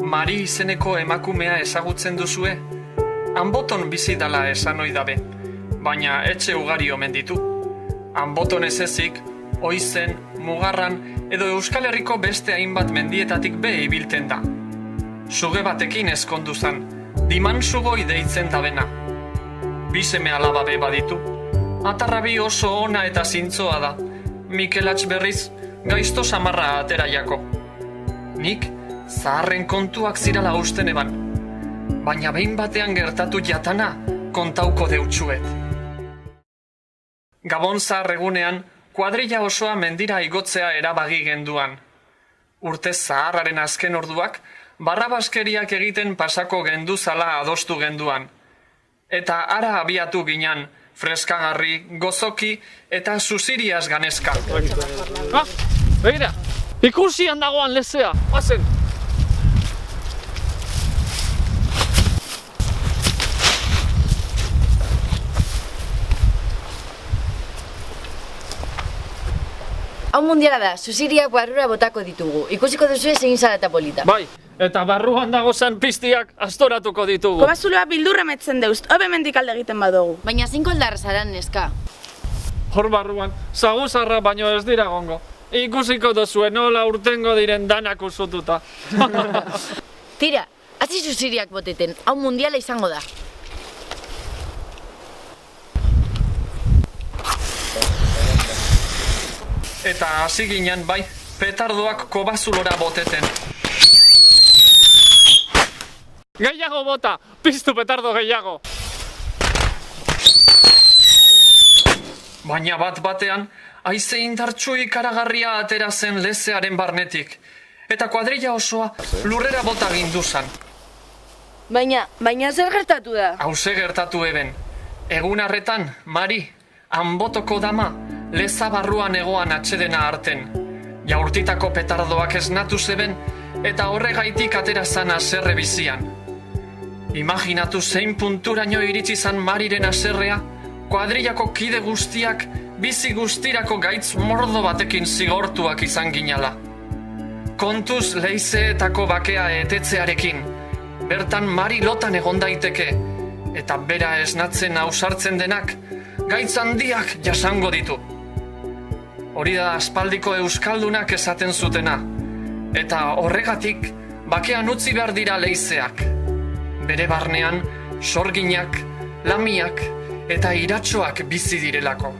Mari izeneko emakumea ezagutzen duzue? Anboton bizi dala esan ohi dabe, baina etxe ugari omen ditu. Anboton ez ezik, Oizen, Mugarran edo Euskal Herriko beste hainbat mendietatik be ibilten da. Suge batekin ezkondu zan, Dimansugoi deitzen dabena. Bi seme alaba be baditu. Atarrabi oso ona eta zintzoa da. Mikelatx berriz, gaizto samarra atera jako. Nik, zaharren kontuak zirala usten eban. Baina behin batean gertatu jatana, kontauko deutsuet. Gabon zahar egunean, kuadrilla osoa mendira igotzea erabagi genduan. Urte zaharraren azken orduak, barrabaskeriak egiten pasako genduzala adostu genduan. Eta ara abiatu ginen, freskagarri, gozoki eta susiriaz ganezka. Begira, ikusian dagoan lezea, bazen! Hau mundiala da, susiriak barrura botako ditugu. Ikusiko duzue zegin zara eta polita. Bai, eta barruan dagozan piztiak astoratuko ditugu. Kobazuloa bildurra metzen deust, hobe mendik alde egiten badugu. Baina zein koldarra zaran, neska. Hor barruan, zaguzarra baino ez dira gongo. Ikusiko duzue nola urtengo diren danak usututa. Tira, hasi susiriak boteten, hau mundiala izango da. Eta hasi ginen bai, petardoak kobazulora boteten. Gehiago bota, piztu petardo gehiago. Baina bat batean, haize indartsu ikaragarria atera zen lezearen barnetik. Eta kuadrilla osoa lurrera bota ginduzan. Baina zer gertatu da? Hauze gertatu eben. Egun harretan, Mari, Anbotoko dama, leza barruan egoan atsedena harten. Jaurtitako petardoak esnatu zeben eta horregaitik atera zan haserre bizian. Imaginatu zein punturaino iritsi zan Mariren haserrea, kuadrillako kide guztiak bizi guztirako gaitz mordo batekin zigortuak izan ginala. Kontuz leizeetako bakea etetzearekin, bertan Mari lotan egon daiteke, eta bera esnatzen ausartzen denak, gaitz handiak jasango ditu. Hori da aspaldiko euskaldunak esaten zutena, eta horregatik bakean utzi behar dira leizeak. Bere barnean sorginak, lamiak eta iratxoak bizi direlako.